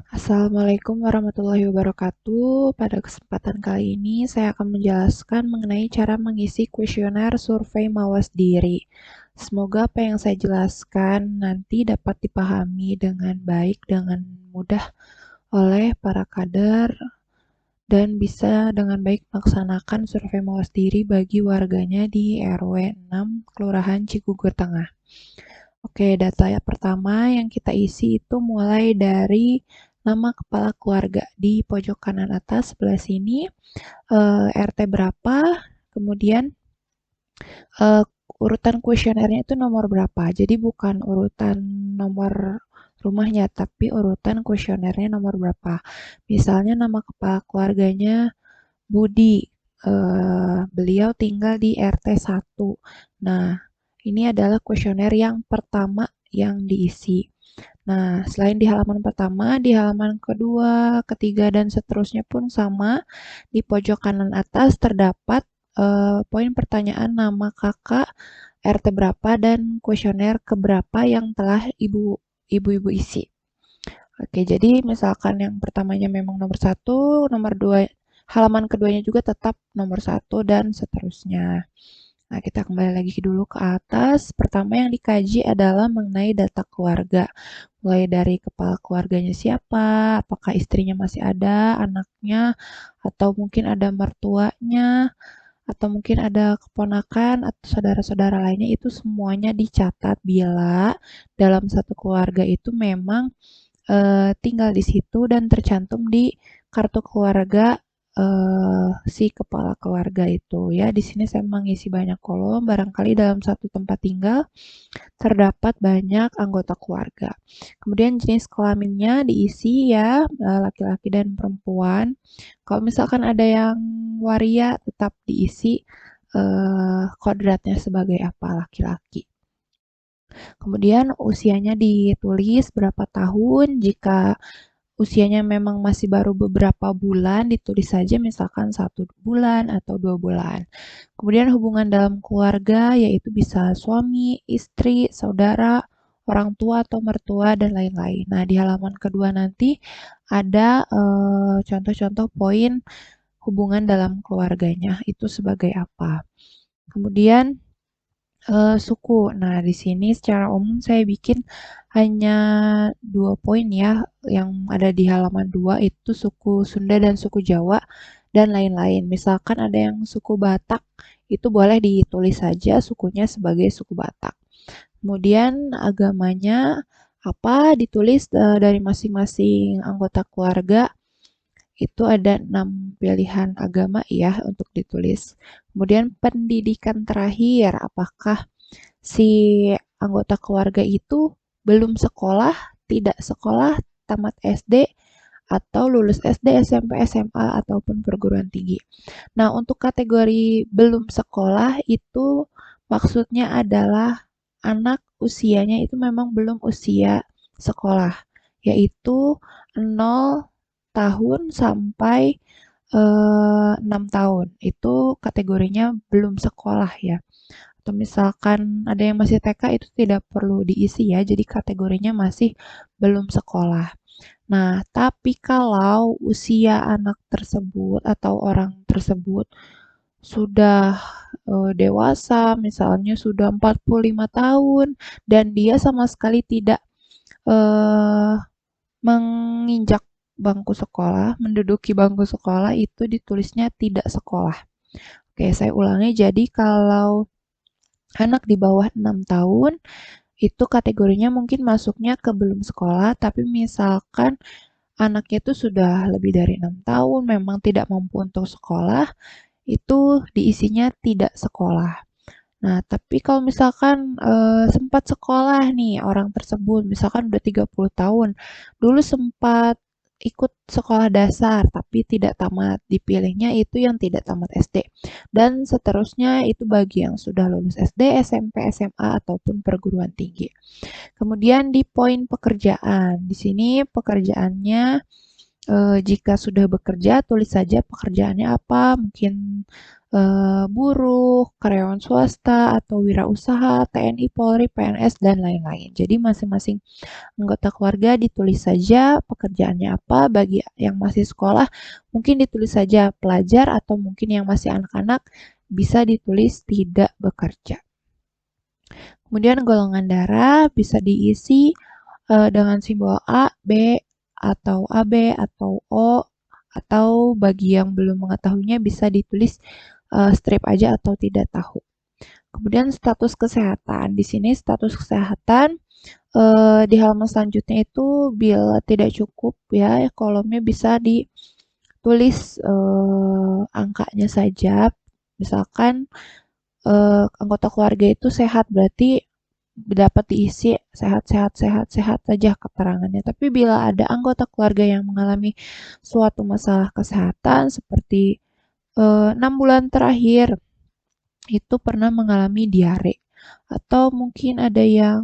Assalamualaikum warahmatullahi wabarakatuh. Pada kesempatan kali ini saya akan menjelaskan mengenai cara mengisi kuesioner survei mawas diri. Semoga apa yang saya jelaskan nanti dapat dipahami dengan baik, dengan mudah oleh para kader dan bisa dengan baik melaksanakan survei mawas diri bagi warganya di RW 6 Kelurahan Cigugur Tengah. Oke, data yang pertama yang kita isi itu mulai dari nama kepala keluarga di pojok kanan atas sebelah sini, RT berapa, kemudian eh, urutan kuesionernya itu nomor berapa. Jadi bukan urutan nomor rumahnya, tapi urutan kuesionernya nomor berapa. Misalnya nama kepala keluarganya Budi, beliau tinggal di RT 1. Nah, ini adalah kuesioner yang pertama yang diisi. Nah, selain di halaman pertama, di halaman kedua, ketiga, dan seterusnya pun sama. Di pojok kanan atas terdapat poin pertanyaan nama kakak, RT berapa, dan kuesioner keberapa yang telah ibu-ibu isi. Oke, jadi misalkan yang pertamanya memang nomor satu, nomor dua, halaman keduanya juga tetap nomor satu, dan seterusnya. Nah, kita kembali lagi dulu ke atas. Pertama yang dikaji adalah mengenai data keluarga. Mulai dari kepala keluarganya siapa, apakah istrinya masih ada, anaknya, atau mungkin ada mertuanya, atau mungkin ada keponakan atau saudara-saudara lainnya, itu semuanya dicatat bila dalam satu keluarga itu memang tinggal di situ dan tercantum di kartu keluarga si kepala keluarga itu ya. Di sini saya mengisi banyak kolom, barangkali dalam satu tempat tinggal terdapat banyak anggota keluarga. Kemudian jenis kelaminnya diisi ya, laki-laki dan perempuan. Kalau misalkan ada yang waria tetap diisi kodratnya sebagai apa, laki-laki. Kemudian usianya ditulis berapa tahun, jika usianya memang masih baru beberapa bulan, ditulis saja misalkan 1 bulan atau 2 bulan. Kemudian hubungan dalam keluarga, yaitu bisa suami, istri, saudara, orang tua atau mertua, dan lain-lain. Nah, di halaman kedua nanti ada contoh-contoh poin hubungan dalam keluarganya, itu sebagai apa. Kemudian suku. Nah, di sini secara umum saya bikin hanya 2 poin ya, yang ada di halaman 2 itu suku Sunda dan suku Jawa dan lain-lain. Misalkan ada yang suku Batak, itu boleh ditulis saja sukunya sebagai suku Batak. Kemudian agamanya apa, ditulis dari masing-masing anggota keluarga. Itu ada 6 pilihan agama ya untuk ditulis. Kemudian pendidikan terakhir, apakah si anggota keluarga itu belum sekolah, tidak sekolah, tamat SD, atau lulus SD, SMP, SMA, ataupun perguruan tinggi. Nah, untuk kategori belum sekolah itu maksudnya adalah anak usianya itu memang belum usia sekolah, yaitu 0 tahun sampai 6 tahun. Itu kategorinya belum sekolah ya. Atau misalkan ada yang masih TK itu tidak perlu diisi ya, jadi kategorinya masih belum sekolah. Nah, tapi kalau usia anak tersebut atau orang tersebut sudah dewasa, misalnya sudah 45 tahun dan dia sama sekali tidak eh, menginjak bangku sekolah, menduduki bangku sekolah, itu ditulisnya tidak sekolah. Oke, saya ulangi. Jadi kalau anak di bawah 6 tahun itu kategorinya mungkin masuknya ke belum sekolah, tapi misalkan anaknya itu sudah lebih dari 6 tahun, memang tidak mampu untuk sekolah, itu diisinya tidak sekolah. Nah, tapi kalau misalkan sempat sekolah nih orang tersebut, misalkan udah 30 tahun, dulu sempat ikut sekolah dasar tapi tidak tamat, dipilihnya itu yang tidak tamat SD. Dan seterusnya itu bagi yang sudah lulus SD, SMP, SMA, ataupun perguruan tinggi. Kemudian di poin pekerjaan, di sini pekerjaannya Jika sudah bekerja, tulis saja pekerjaannya apa, mungkin buruh, karyawan swasta, atau wirausaha, TNI, Polri, PNS, dan lain-lain. Jadi masing-masing anggota keluarga ditulis saja pekerjaannya apa. Bagi yang masih sekolah, mungkin ditulis saja pelajar, atau mungkin yang masih anak-anak bisa ditulis tidak bekerja. Kemudian golongan darah bisa diisi dengan simbol A, B, atau AB, atau O, atau bagi yang belum mengetahuinya bisa ditulis strip aja atau tidak tahu. Kemudian status kesehatan. Di sini status kesehatan di halaman selanjutnya itu bila tidak cukup ya kolomnya bisa ditulis angkanya saja. Misalkan anggota keluarga itu sehat berarti dapat diisi sehat sehat sehat sehat saja keterangannya. Tapi bila ada anggota keluarga yang mengalami suatu masalah kesehatan seperti 6 bulan terakhir itu pernah mengalami diare atau mungkin ada yang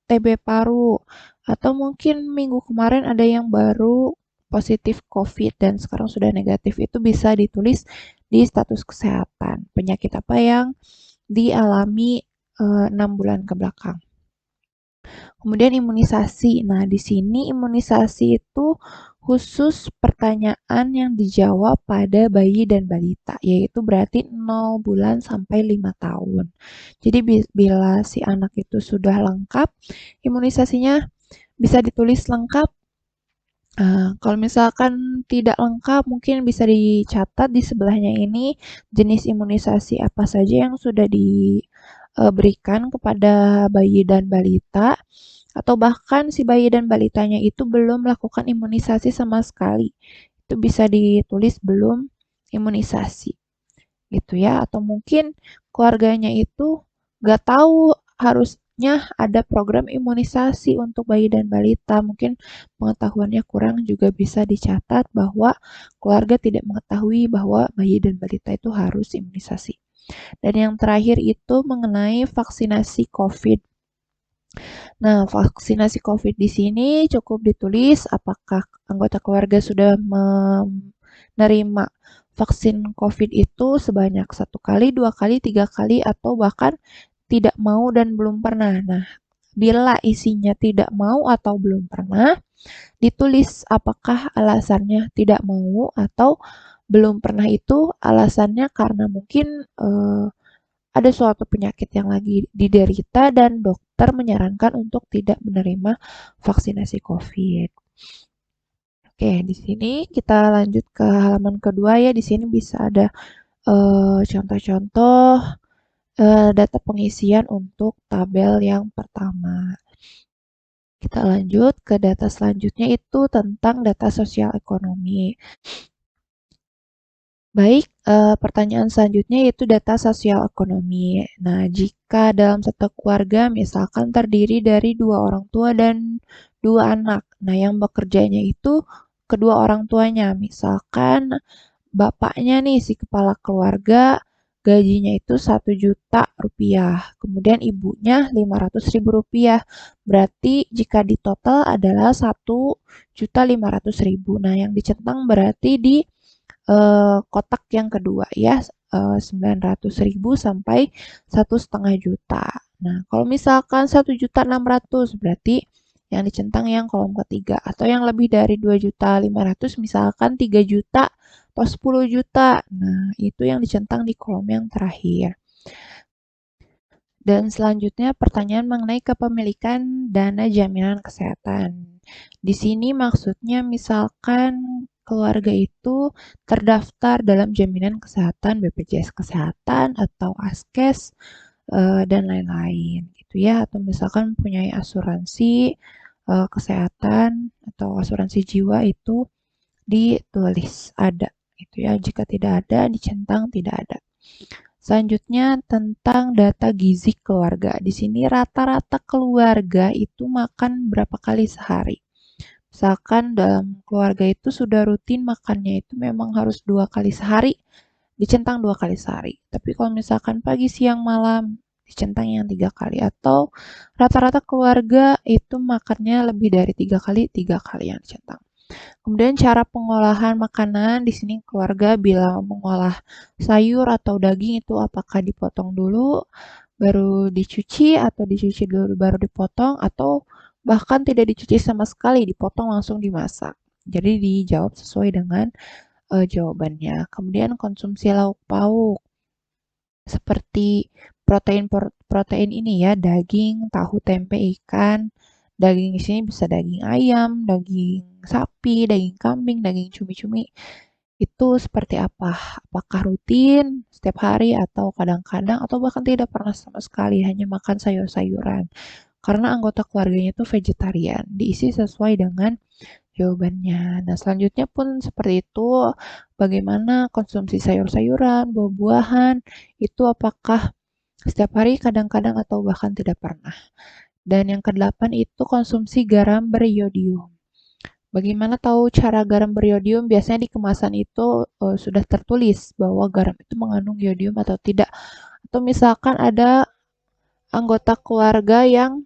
TB paru atau mungkin minggu kemarin ada yang baru positif COVID dan sekarang sudah negatif, itu bisa ditulis di status kesehatan penyakit apa yang dialami 6 bulan ke belakang. Kemudian imunisasi. Nah, di sini imunisasi itu khusus pertanyaan yang dijawab pada bayi dan balita, yaitu berarti 0 bulan sampai 5 tahun. Jadi bila si anak itu sudah lengkap, imunisasinya bisa ditulis lengkap. Kalau misalkan tidak lengkap, mungkin bisa dicatat di sebelahnya ini jenis imunisasi apa saja yang sudah diberikan kepada bayi dan balita, atau bahkan si bayi dan balitanya itu belum melakukan imunisasi sama sekali. Itu bisa ditulis belum imunisasi, gitu ya. Atau mungkin keluarganya itu nggak tahu harusnya ada program imunisasi untuk bayi dan balita. Mungkin pengetahuannya kurang juga bisa dicatat bahwa keluarga tidak mengetahui bahwa bayi dan balita itu harus imunisasi. Dan yang terakhir itu mengenai vaksinasi COVID. Nah, vaksinasi COVID di sini cukup ditulis apakah anggota keluarga sudah menerima vaksin COVID itu sebanyak 1 kali, 2 kali, 3 kali, atau bahkan tidak mau dan belum pernah. Nah, bila isinya tidak mau atau belum pernah, ditulis apakah alasannya tidak mau atau belum pernah itu alasannya karena mungkin ada suatu penyakit yang lagi diderita dan dokter menyarankan untuk tidak menerima vaksinasi COVID. Oke, di sini kita lanjut ke halaman kedua ya. Di sini bisa ada contoh-contoh data pengisian untuk tabel yang pertama. Kita lanjut ke data selanjutnya itu tentang data sosial ekonomi. Baik, pertanyaan selanjutnya yaitu data sosial ekonomi. Nah, jika dalam satu keluarga misalkan terdiri dari 2 orang tua dan 2 anak. Nah, yang bekerjanya itu kedua orang tuanya. Misalkan bapaknya nih si kepala keluarga gajinya itu 1 juta rupiah. Kemudian ibunya 500.000 rupiah. Berarti jika ditotal adalah 1.500.000. Nah, yang dicentang berarti di kotak yang kedua ya, 900.000 sampai 1,5 juta. Nah, kalau misalkan 1.600.000 berarti yang dicentang yang kolom ketiga, atau yang lebih dari 2.500.000 misalkan 3 juta atau 10 juta. Nah, itu yang dicentang di kolom yang terakhir. Dan selanjutnya pertanyaan mengenai kepemilikan dana jaminan kesehatan. Di sini maksudnya misalkan keluarga itu terdaftar dalam jaminan kesehatan BPJS Kesehatan atau ASKES dan lain-lain gitu ya, atau misalkan mempunyai asuransi kesehatan atau asuransi jiwa itu ditulis ada gitu ya. Jika tidak ada dicentang tidak ada. Selanjutnya tentang data gizi keluarga. Di sini rata-rata keluarga itu makan berapa kali sehari. Misalkan dalam keluarga itu sudah rutin makannya itu memang harus 2 kali sehari, dicentang 2 kali sehari. Tapi kalau misalkan pagi, siang, malam, dicentang yang 3 kali. Atau rata-rata keluarga itu makannya lebih dari 3 kali, 3 kali yang dicentang. Kemudian cara pengolahan makanan di sini keluarga bila mengolah sayur atau daging itu apakah dipotong dulu baru dicuci atau dicuci dulu baru dipotong atau bahkan tidak dicuci sama sekali dipotong langsung dimasak. Jadi dijawab sesuai dengan jawabannya. Kemudian konsumsi lauk pauk seperti protein ini ya, daging, tahu, tempe, ikan. Daging di sini bisa daging ayam, daging sapi, daging kambing, daging cumi-cumi. Itu seperti apa? Apakah rutin setiap hari atau kadang-kadang atau bahkan tidak pernah sama sekali hanya makan sayur-sayuran? Karena anggota keluarganya itu vegetarian. Diisi sesuai dengan jawabannya. Nah, selanjutnya pun seperti itu. Bagaimana konsumsi sayur-sayuran, buah-buahan, itu apakah setiap hari, kadang-kadang, atau bahkan tidak pernah. Dan yang kedelapan itu konsumsi garam beriodium. Bagaimana tahu cara garam beriodium? Biasanya di kemasan itu sudah tertulis bahwa garam itu mengandung iodium atau tidak. Atau misalkan ada anggota keluarga yang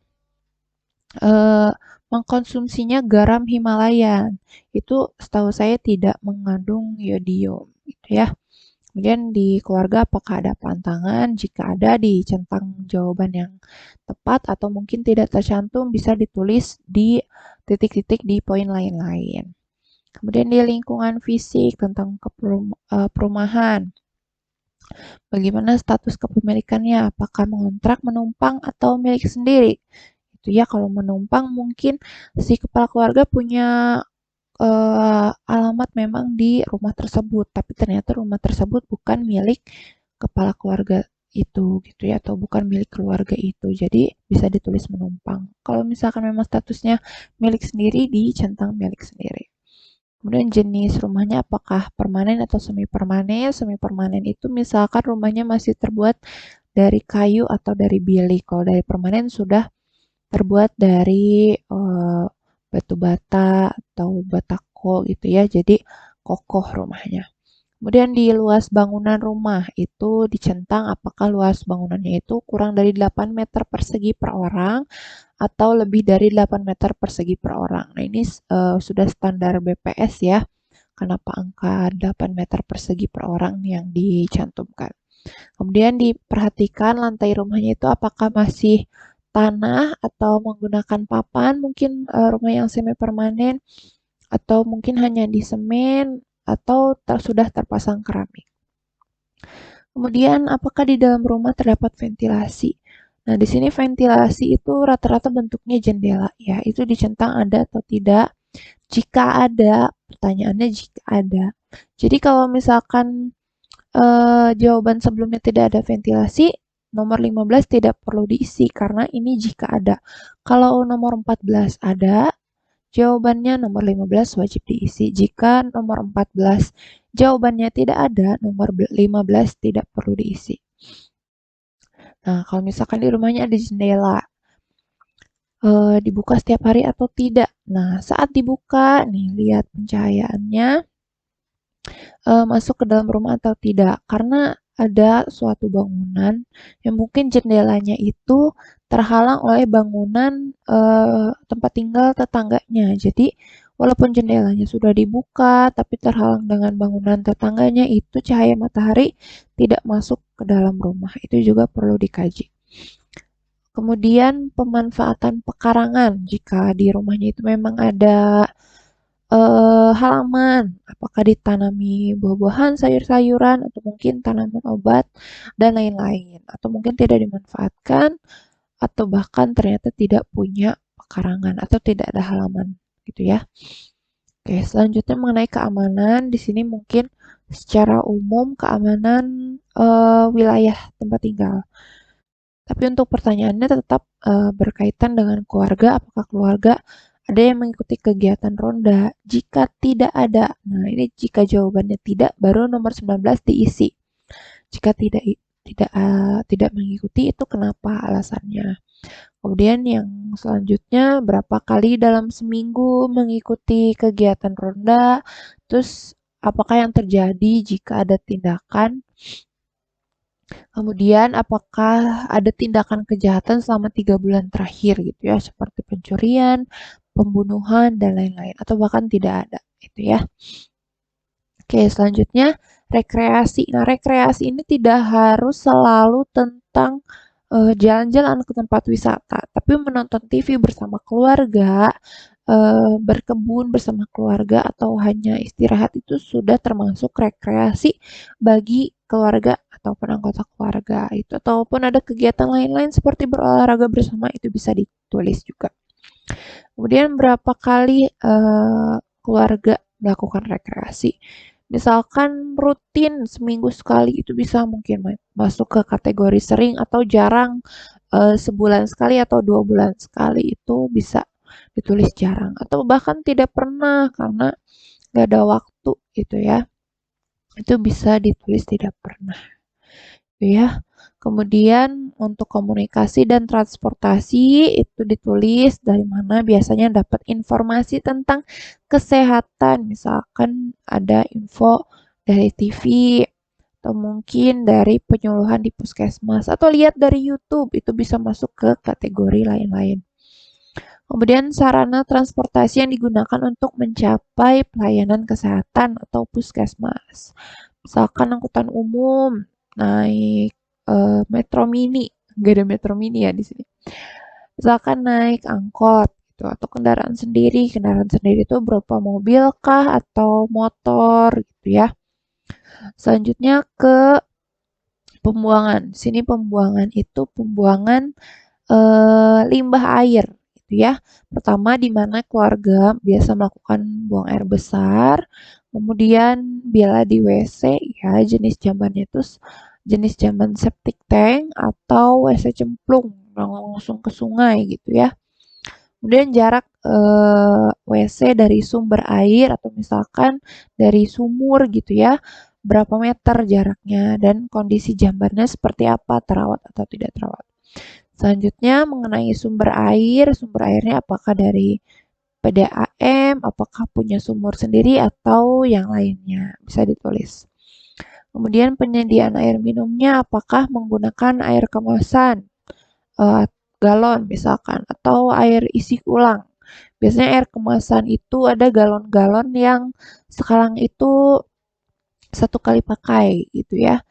eh, mengkonsumsinya garam Himalayan. Itu setahu saya tidak mengandung iodium, gitu ya. Kemudian di keluarga apakah ada pantangan? Jika ada, dicentang jawaban yang tepat atau mungkin tidak tercantum bisa ditulis di titik-titik di poin lain-lain. Kemudian di lingkungan fisik tentang perumahan. Bagaimana status kepemilikannya? Apakah mengontrak, menumpang, atau milik sendiri? Itu ya, kalau menumpang mungkin si kepala keluarga punya alamat memang di rumah tersebut, tapi ternyata rumah tersebut bukan milik kepala keluarga itu gitu ya, atau bukan milik keluarga itu. Jadi bisa ditulis menumpang. Kalau misalkan memang statusnya milik sendiri, dicentang milik sendiri. Kemudian jenis rumahnya apakah permanen atau semi permanen? Semi permanen itu misalkan rumahnya masih terbuat dari kayu atau dari bilik. Kalau dari permanen sudah terbuat dari batu bata atau batako gitu ya. Jadi kokoh rumahnya. Kemudian di luas bangunan rumah itu dicentang apakah luas bangunannya itu kurang dari 8 meter persegi per orang atau lebih dari 8 meter persegi per orang. Nah, ini sudah standar BPS ya. Kenapa angka 8 meter persegi per orang yang dicantumkan. Kemudian diperhatikan lantai rumahnya itu apakah masih tanah atau menggunakan papan, mungkin rumah yang semi permanen, atau mungkin hanya di semen, atau sudah terpasang keramik. Kemudian apakah di dalam rumah terdapat ventilasi? Nah, di sini ventilasi itu rata-rata bentuknya jendela ya. Itu dicentang ada atau tidak. Jika ada, pertanyaannya jika ada. Jadi kalau misalkan jawaban sebelumnya tidak ada ventilasi, nomor 15 tidak perlu diisi karena ini jika ada. Kalau nomor 14 ada, jawabannya nomor 15 wajib diisi. Jika nomor 14 jawabannya tidak ada, nomor 15 tidak perlu diisi. Nah, kalau misalkan di rumahnya ada jendela, dibuka setiap hari atau tidak. Nah, saat dibuka, nih lihat pencahayaannya masuk ke dalam rumah atau tidak. Karena ada suatu bangunan yang mungkin jendelanya itu terhalang oleh bangunan tempat tinggal tetangganya. Jadi walaupun jendelanya sudah dibuka tapi terhalang dengan bangunan tetangganya itu cahaya matahari tidak masuk ke dalam rumah. Itu juga perlu dikaji. Kemudian pemanfaatan pekarangan jika di rumahnya itu memang ada halaman, apakah ditanami buah-buahan, sayur-sayuran, atau mungkin tanaman obat, dan lain-lain. Atau mungkin tidak dimanfaatkan, atau bahkan ternyata tidak punya pekarangan, atau tidak ada halaman, gitu ya. Oke, selanjutnya mengenai keamanan, di sini mungkin secara umum keamanan wilayah tempat tinggal. Tapi untuk pertanyaannya tetap berkaitan dengan keluarga, apakah keluarga ada yang mengikuti kegiatan ronda? Jika tidak ada, nah ini jika jawabannya tidak, baru nomor 19 diisi. Jika tidak mengikuti itu kenapa alasannya. Kemudian yang selanjutnya berapa kali dalam seminggu mengikuti kegiatan ronda? Terus apakah yang terjadi jika ada tindakan? Kemudian apakah ada tindakan kejahatan selama 3 bulan terakhir gitu ya, seperti pencurian, pembunuhan, dan lain-lain, atau bahkan tidak ada, itu ya. Oke, selanjutnya rekreasi. Nah, rekreasi ini tidak harus selalu tentang jalan-jalan ke tempat wisata, tapi menonton TV bersama keluarga, berkebun bersama keluarga, atau hanya istirahat itu sudah termasuk rekreasi bagi keluarga ataupun anggota keluarga itu. Ataupun ada kegiatan lain-lain seperti berolahraga bersama, itu bisa ditulis juga. Kemudian berapa kali keluarga melakukan rekreasi. Misalkan rutin seminggu sekali, itu bisa mungkin masuk ke kategori sering, atau jarang sebulan sekali atau 2 bulan sekali, itu bisa ditulis jarang. Atau bahkan tidak pernah karena nggak ada waktu gitu ya. Itu bisa ditulis tidak pernah. Ya. Kemudian untuk komunikasi dan transportasi itu ditulis dari mana biasanya dapat informasi tentang kesehatan. Misalkan ada info dari TV atau mungkin dari penyuluhan di puskesmas atau lihat dari YouTube, itu bisa masuk ke kategori lain-lain. Kemudian sarana transportasi yang digunakan untuk mencapai pelayanan kesehatan atau puskesmas. Misalkan angkutan umum, naik metro mini, nggak ada metro mini ya di sini. Misalkan naik angkot gitu, atau kendaraan sendiri. Kendaraan sendiri itu berupa mobil kah atau motor gitu ya. Selanjutnya ke pembuangan. Sini pembuangan itu pembuangan limbah air gitu ya. Pertama, di mana keluarga biasa melakukan buang air besar. Kemudian bila di WC ya, jenis jambannya itu jenis jamban septic tank atau WC cemplung langsung ke sungai gitu ya. Kemudian jarak WC dari sumber air atau misalkan dari sumur gitu ya, berapa meter jaraknya, dan kondisi jambannya seperti apa, terawat atau tidak terawat. Selanjutnya mengenai sumber airnya apakah dari PDAM, apakah punya sumur sendiri atau yang lainnya, bisa ditulis. Kemudian penyediaan air minumnya apakah menggunakan air kemasan, galon misalkan, atau air isi ulang. Biasanya air kemasan itu ada galon-galon yang sekarang itu 1 kali pakai gitu ya.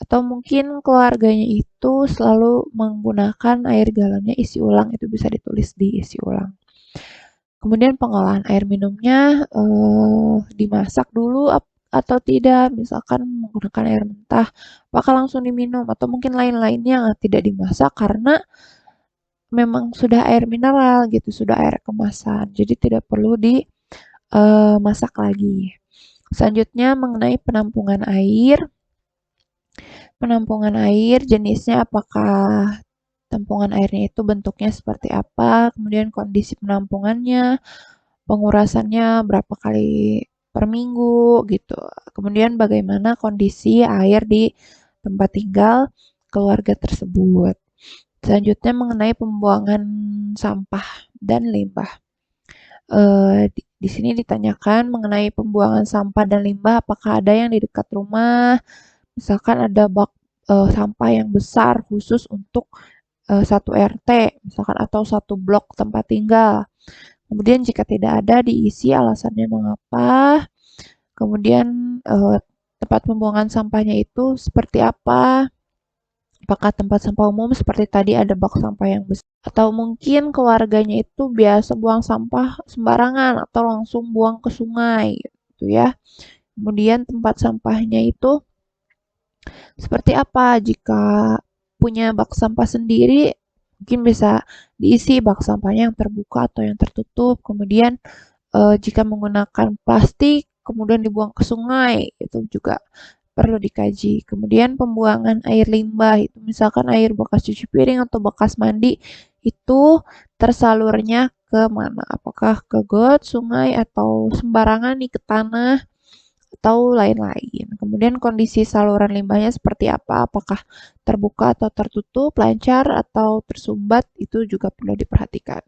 Atau mungkin keluarganya itu selalu menggunakan air galonnya isi ulang, itu bisa ditulis di isi ulang. Kemudian pengolahan air minumnya dimasak dulu atau tidak, misalkan menggunakan air mentah, apakah langsung diminum atau mungkin lain-lainnya yang tidak dimasak karena memang sudah air mineral gitu, sudah air kemasan, jadi tidak perlu dimasak lagi. Selanjutnya mengenai penampungan air. Penampungan air jenisnya apakah tampungan airnya itu bentuknya seperti apa, kemudian kondisi penampungannya, pengurasannya berapa kali per minggu gitu. Kemudian bagaimana kondisi air di tempat tinggal keluarga tersebut. Selanjutnya mengenai pembuangan sampah dan limbah. Di sini ditanyakan mengenai pembuangan sampah dan limbah, apakah ada yang di dekat rumah, misalkan ada bak sampah yang besar khusus untuk satu RT, misalkan atau satu blok tempat tinggal. Kemudian jika tidak ada, diisi alasannya mengapa. Kemudian tempat pembuangan sampahnya itu seperti apa? Apakah tempat sampah umum seperti tadi ada bak sampah yang besar? Atau mungkin keluarganya itu biasa buang sampah sembarangan atau langsung buang ke sungai gitu ya. Kemudian tempat sampahnya itu seperti apa? Jika punya bak sampah sendiri, mungkin bisa diisi bak sampahnya yang terbuka atau yang tertutup. Kemudian jika menggunakan plastik, kemudian dibuang ke sungai, itu juga perlu dikaji. Kemudian pembuangan air limbah, itu misalkan air bekas cuci piring atau bekas mandi, itu tersalurnya ke mana? Apakah ke got, sungai, atau sembarangan nih ke tanah, atau lain-lain. Kemudian kondisi saluran limbahnya seperti apa? Apakah terbuka atau tertutup, lancar atau tersumbat, itu juga perlu diperhatikan.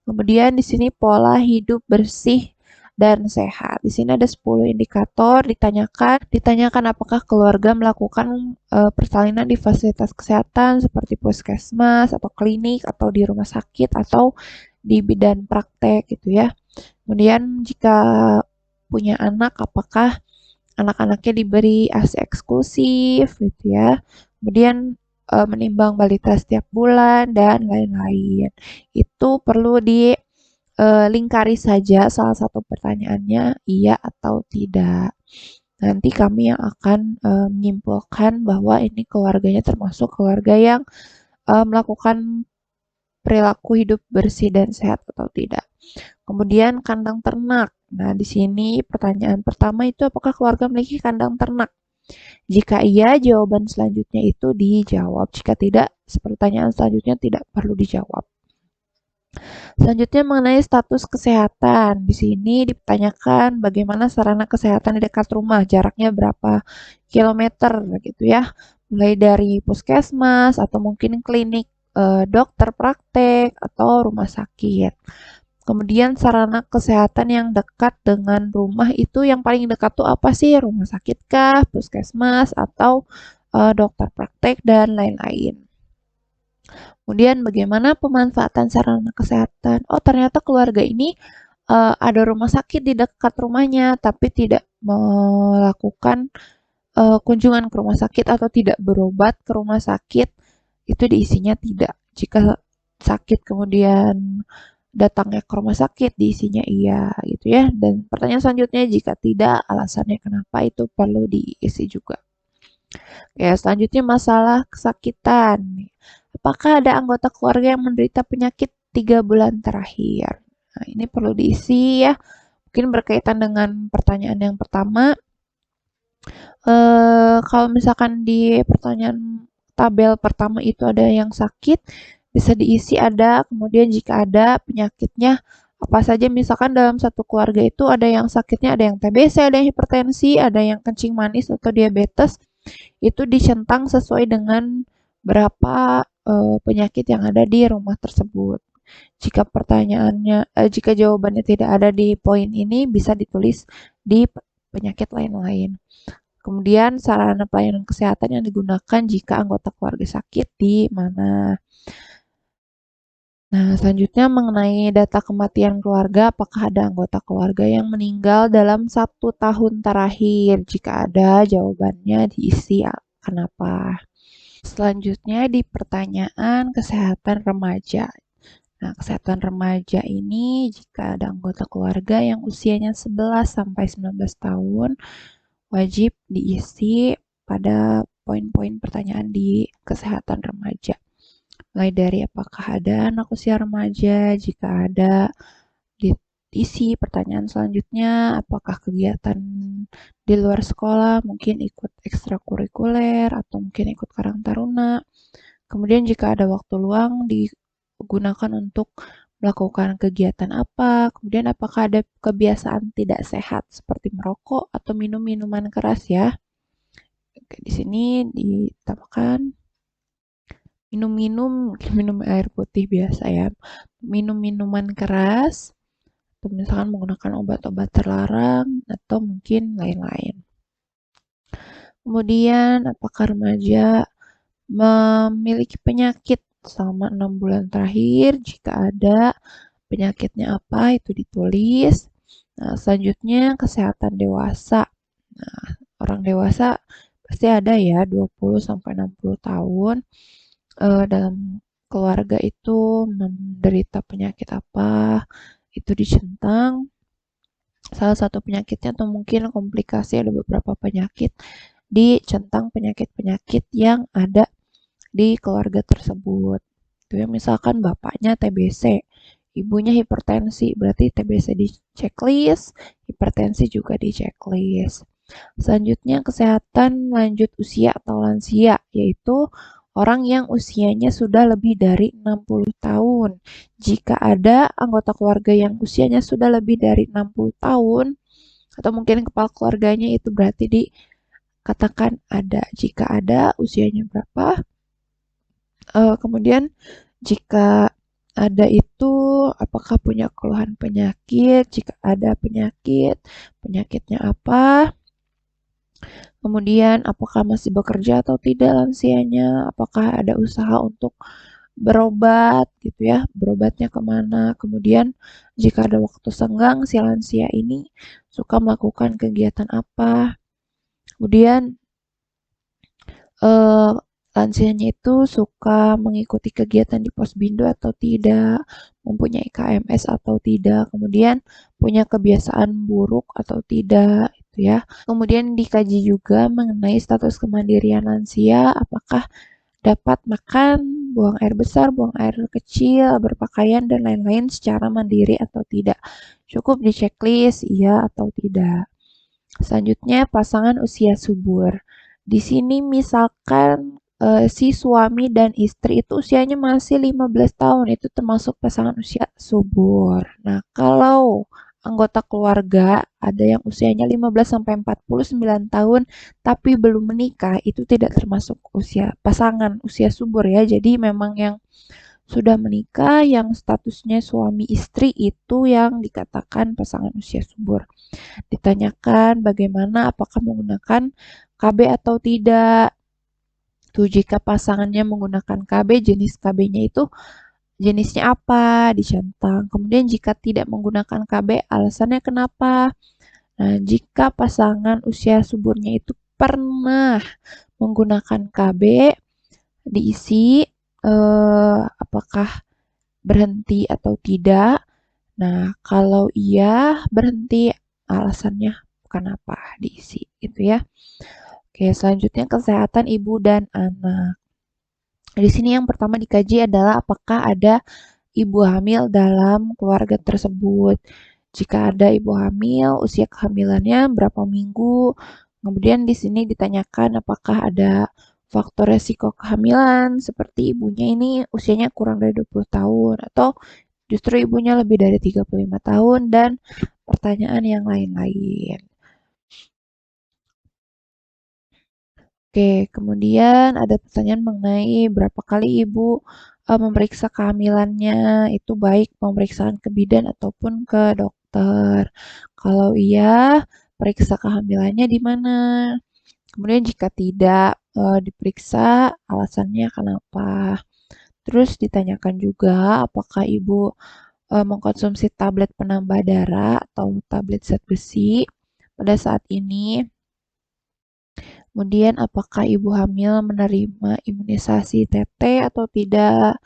Kemudian di sini pola hidup bersih dan sehat. Di sini ada 10 indikator, ditanyakan apakah keluarga melakukan persalinan di fasilitas kesehatan seperti puskesmas atau klinik atau di rumah sakit atau di bidang praktek gitu ya. Kemudian jika punya anak, apakah anak-anaknya diberi ASI eksklusif gitu ya. Kemudian menimbang balita setiap bulan dan lain-lain. Itu perlu dilingkari saja salah satu pertanyaannya iya atau tidak. Nanti kami yang akan menyimpulkan bahwa ini keluarganya termasuk keluarga yang melakukan perilaku hidup bersih dan sehat atau tidak. Kemudian kandang ternak. Nah, di sini pertanyaan pertama itu apakah keluarga memiliki kandang ternak? Jika iya, jawaban selanjutnya itu dijawab. Jika tidak, pertanyaan selanjutnya tidak perlu dijawab. Selanjutnya mengenai status kesehatan. Di sini ditanyakan bagaimana sarana kesehatan di dekat rumah, jaraknya berapa kilometer gitu ya. Mulai dari puskesmas atau mungkin klinik dokter praktek atau rumah sakit. Kemudian sarana kesehatan yang dekat dengan rumah itu yang paling dekat tuh apa sih? Rumah sakit kah, puskesmas, atau dokter praktek dan lain-lain. Kemudian bagaimana pemanfaatan sarana kesehatan? Oh, ternyata keluarga ini ada rumah sakit di dekat rumahnya, tapi tidak melakukan kunjungan ke rumah sakit atau tidak berobat ke rumah sakit, itu diisinya tidak. Jika sakit kemudian datangnya ke rumah sakit, diisinya iya gitu ya. Dan pertanyaan selanjutnya, jika tidak, alasannya kenapa itu perlu diisi juga. Ya, selanjutnya masalah kesakitan. Apakah ada anggota keluarga yang menderita penyakit 3 bulan terakhir? Nah, ini perlu diisi ya. Mungkin berkaitan dengan pertanyaan yang pertama. Kalau misalkan di pertanyaan tabel pertama itu ada yang sakit, bisa diisi ada, kemudian jika ada penyakitnya apa saja, misalkan dalam satu keluarga itu ada yang sakitnya, ada yang TBC, ada yang hipertensi, ada yang kencing manis atau diabetes, itu dicentang sesuai dengan berapa penyakit yang ada di rumah tersebut. Jika jawabannya tidak ada di poin ini, bisa ditulis di penyakit lain-lain. Kemudian sarana pelayanan kesehatan yang digunakan jika anggota keluarga sakit di mana. Nah, selanjutnya mengenai data kematian keluarga, apakah ada anggota keluarga yang meninggal dalam 1 tahun terakhir? Jika ada, jawabannya diisi kenapa. Selanjutnya di pertanyaan kesehatan remaja. Nah, kesehatan remaja ini jika ada anggota keluarga yang usianya 11 sampai 19 tahun, wajib diisi pada poin-poin pertanyaan di kesehatan remaja. Mulai dari apakah ada anak usia remaja, jika ada, diisi pertanyaan selanjutnya, apakah kegiatan di luar sekolah, mungkin ikut ekstrakurikuler, atau mungkin ikut Karang Taruna. Kemudian jika ada waktu luang, digunakan untuk melakukan kegiatan apa, kemudian apakah ada kebiasaan tidak sehat seperti merokok atau minum minuman keras ya. Oke, di sini ditambahkan minum air putih biasa ya, minum minuman keras, atau misalkan menggunakan obat-obat terlarang, atau mungkin lain-lain. Kemudian apakah remaja memiliki penyakit selama 6 bulan terakhir? Jika ada, penyakitnya apa itu ditulis. Nah, selanjutnya kesehatan dewasa. Nah, orang dewasa pasti ada ya 20 sampai 60 tahun. Dalam keluarga itu menderita penyakit apa? Itu dicentang. Salah satu penyakitnya atau mungkin komplikasi, ada beberapa penyakit, dicentang penyakit-penyakit yang ada di keluarga tersebut. Itu ya, misalkan bapaknya TBC, ibunya hipertensi, berarti TBC di checklist, hipertensi juga di checklist. Selanjutnya kesehatan lanjut usia atau lansia, yaitu orang yang usianya sudah lebih dari 60 tahun. Jika ada anggota keluarga yang usianya sudah lebih dari 60 tahun, atau mungkin kepala keluarganya, itu berarti dikatakan ada. Jika ada, usianya berapa? Kemudian jika ada itu, apakah punya keluhan penyakit? Jika ada penyakit, penyakitnya apa? Kemudian apakah masih bekerja atau tidak lansianya? Apakah ada usaha untuk berobat gitu ya, berobatnya kemana. Kemudian jika ada waktu senggang, si lansia ini suka melakukan kegiatan apa. Kemudian eh, lansianya itu suka mengikuti kegiatan di Posbindo atau tidak, mempunyai KMS atau tidak, kemudian punya kebiasaan buruk atau tidak, gitu ya. Kemudian dikaji juga mengenai status kemandirian lansia, apakah dapat makan, buang air besar, buang air kecil, berpakaian, dan lain-lain secara mandiri atau tidak. Cukup di checklist iya atau tidak. Selanjutnya, pasangan usia subur. Di sini misalkan si suami dan istri itu usianya masih 15 tahun, itu termasuk pasangan usia subur. Nah, kalau anggota keluarga ada yang usianya 15 sampai 49 tahun tapi belum menikah, itu tidak termasuk usia pasangan usia subur ya. Jadi memang yang sudah menikah, yang statusnya suami istri itu yang dikatakan pasangan usia subur. Ditanyakan bagaimana apakah menggunakan KB atau tidak. Tuh jika pasangannya menggunakan KB, jenis KB-nya itu jenisnya apa, dicentang. Kemudian jika tidak menggunakan KB, alasannya kenapa. Nah, jika pasangan usia suburnya itu pernah menggunakan KB, diisi apakah berhenti atau tidak. Nah, kalau iya berhenti, alasannya kenapa diisi gitu ya. Oke, selanjutnya kesehatan ibu dan anak. Di sini yang pertama dikaji adalah apakah ada ibu hamil dalam keluarga tersebut. Jika ada ibu hamil, usia kehamilannya berapa minggu. Kemudian di sini ditanyakan apakah ada faktor resiko kehamilan seperti ibunya ini usianya kurang dari 20 tahun atau justru ibunya lebih dari 35 tahun dan pertanyaan yang lain-lain. Oke, kemudian ada pertanyaan mengenai berapa kali ibu memeriksa kehamilannya, itu baik pemeriksaan ke bidan ataupun ke dokter. Kalau iya, periksa kehamilannya di mana? Kemudian jika tidak diperiksa, alasannya kenapa? Terus ditanyakan juga apakah ibu mengkonsumsi tablet penambah darah atau tablet zat besi pada saat ini. Kemudian apakah ibu hamil menerima imunisasi TT atau tidak?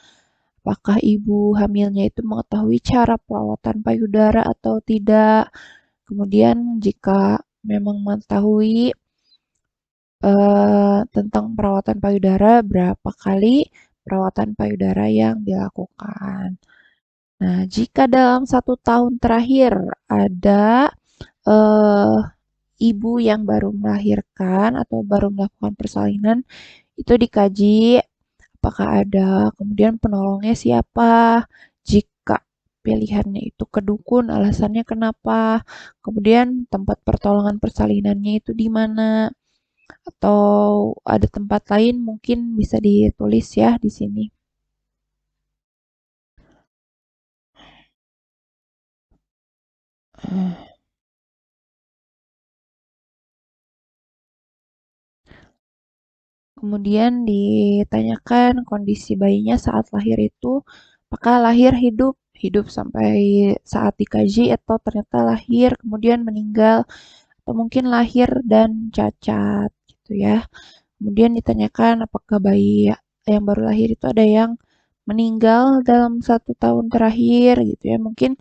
Apakah ibu hamilnya itu mengetahui cara perawatan payudara atau tidak? Kemudian jika memang mengetahui tentang perawatan payudara, berapa kali perawatan payudara yang dilakukan? Nah, jika dalam 1 tahun terakhir ada eh, ibu yang baru melahirkan atau baru melakukan persalinan, itu dikaji apakah ada, kemudian penolongnya siapa, jika pilihannya itu ke dukun, alasannya kenapa, kemudian tempat pertolongan persalinannya itu di mana, atau ada tempat lain mungkin bisa ditulis ya di sini. Kemudian ditanyakan kondisi bayinya saat lahir itu, apakah lahir hidup, hidup sampai saat dikaji atau ternyata lahir kemudian meninggal atau mungkin lahir dan cacat gitu ya. Kemudian ditanyakan apakah bayi yang baru lahir itu ada yang meninggal dalam 1 tahun terakhir gitu ya. Mungkin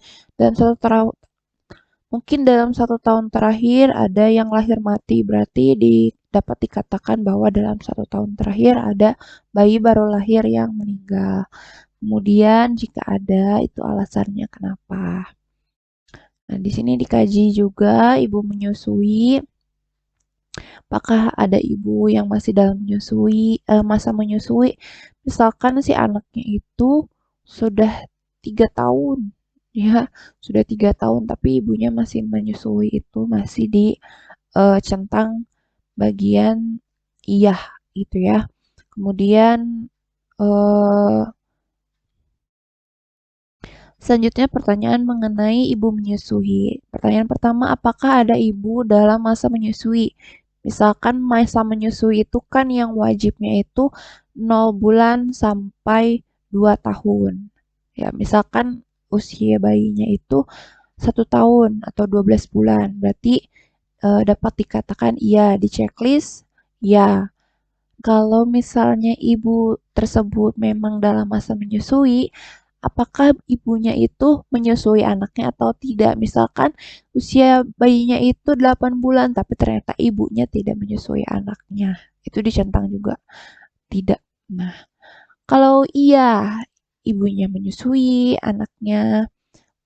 dalam 1 tahun terakhir ada yang lahir mati, berarti dapat dikatakan bahwa dalam 1 tahun terakhir ada bayi baru lahir yang meninggal. Kemudian jika ada, itu alasannya kenapa. Nah, di sini dikaji juga ibu menyusui, apakah ada ibu yang masih dalam masa menyusui, misalkan si anaknya itu sudah 3 tahun, ya sudah 3 tahun tapi ibunya masih menyusui itu masih di centang bagian iya gitu ya. Kemudian eh, selanjutnya pertanyaan mengenai ibu menyusui. Pertanyaan pertama, apakah ada ibu dalam masa menyusui? Misalkan masa menyusui itu kan yang wajibnya itu 0 bulan sampai 2 tahun. Ya, misalkan usia bayinya itu 1 tahun atau 12 bulan, berarti dapat dikatakan iya di checklist, ya. Kalau misalnya ibu tersebut memang dalam masa menyusui, apakah ibunya itu menyusui anaknya atau tidak? Misalkan usia bayinya itu 8 bulan, tapi ternyata ibunya tidak menyusui anaknya. Itu dicentang juga, tidak. Nah, kalau iya, ibunya menyusui anaknya,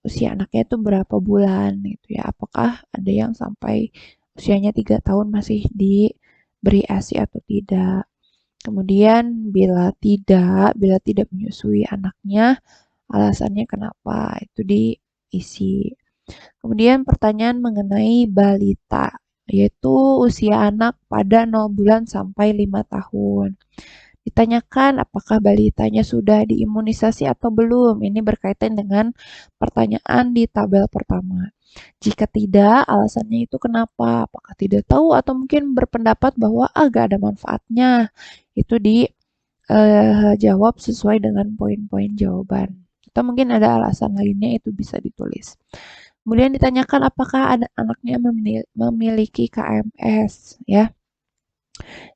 usia anaknya itu berapa bulan gitu ya? Apakah ada yang sampai usianya 3 tahun masih diberi ASI atau tidak? Kemudian bila tidak menyusui anaknya, alasannya kenapa? Itu diisi. Kemudian pertanyaan mengenai balita, yaitu usia anak pada 0 bulan sampai 5 tahun. Ditanyakan apakah balitanya sudah diimunisasi atau belum. Ini berkaitan dengan pertanyaan di tabel pertama. Jika tidak, alasannya itu kenapa? Apakah tidak tahu atau mungkin berpendapat bahwa gak ada manfaatnya? Itu dijawab sesuai dengan poin-poin jawaban. Atau mungkin ada alasan lainnya, itu bisa ditulis. Kemudian ditanyakan apakah ada anaknya memiliki KMS, ya.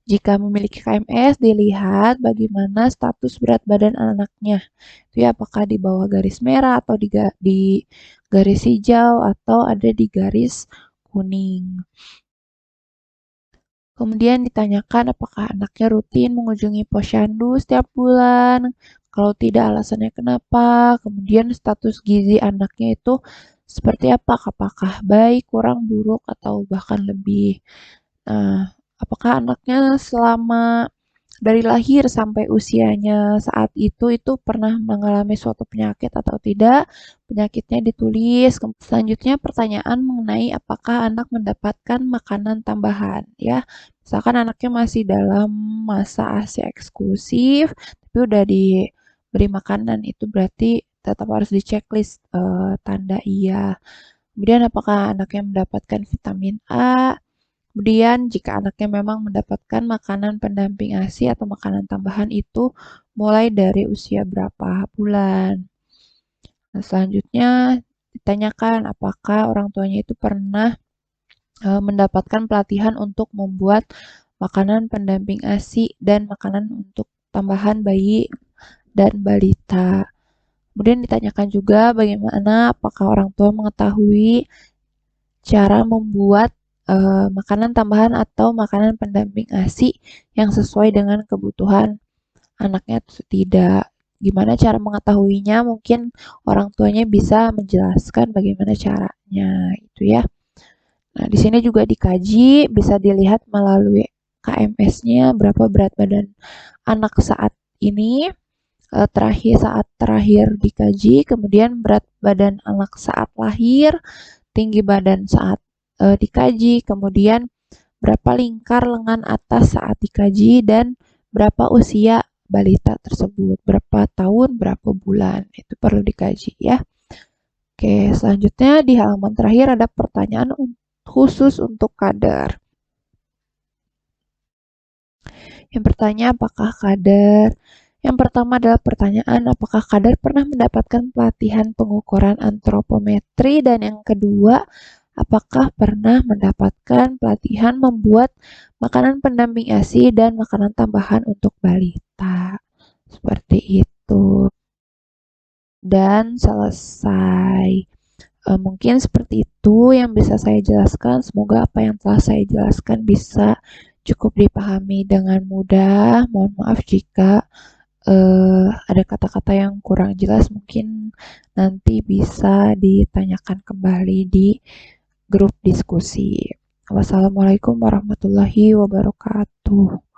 Jika memiliki KMS, dilihat bagaimana status berat badan anaknya. Itu ya, apakah di bawah garis merah atau di garis hijau atau ada di garis kuning. Kemudian ditanyakan apakah anaknya rutin mengunjungi posyandu setiap bulan. Kalau tidak, alasannya kenapa. Kemudian status gizi anaknya itu seperti apa? Apakah baik, kurang, buruk, atau bahkan lebih. Nah, apakah anaknya selama dari lahir sampai usianya saat itu pernah mengalami suatu penyakit atau tidak? Penyakitnya ditulis. Selanjutnya pertanyaan mengenai apakah anak mendapatkan makanan tambahan, ya. Misalkan anaknya masih dalam masa ASI eksklusif, tapi udah diberi makanan, itu berarti tetap harus di checklist tanda iya. Kemudian apakah anaknya mendapatkan vitamin A? Kemudian jika anaknya memang mendapatkan makanan pendamping ASI atau makanan tambahan itu mulai dari usia berapa bulan. Nah, selanjutnya ditanyakan apakah orang tuanya itu pernah mendapatkan pelatihan untuk membuat makanan pendamping ASI dan makanan untuk tambahan bayi dan balita. Kemudian ditanyakan juga bagaimana apakah orang tua mengetahui cara membuat makanan tambahan atau makanan pendamping ASI yang sesuai dengan kebutuhan anaknya atau tidak. Gimana cara mengetahuinya? Mungkin orang tuanya bisa menjelaskan bagaimana caranya, itu ya. Nah, di sini juga dikaji, bisa dilihat melalui KMS-nya berapa berat badan anak saat ini, saat terakhir dikaji, kemudian berat badan anak saat lahir, tinggi badan saat dikaji, kemudian berapa lingkar lengan atas saat dikaji, dan berapa usia balita tersebut, berapa tahun, berapa bulan, itu perlu dikaji ya. Oke, selanjutnya di halaman terakhir ada pertanyaan khusus untuk kader. Yang bertanya apakah kader? Yang pertama adalah pertanyaan apakah kader pernah mendapatkan pelatihan pengukuran antropometri, dan yang kedua apakah pernah mendapatkan pelatihan membuat makanan pendamping ASI dan makanan tambahan untuk balita. Seperti itu. Dan selesai. Mungkin seperti itu yang bisa saya jelaskan. Semoga apa yang telah saya jelaskan bisa cukup dipahami dengan mudah. Mohon maaf jika ada kata-kata yang kurang jelas, mungkin nanti bisa ditanyakan kembali di grup diskusi. Wassalamualaikum warahmatullahi wabarakatuh.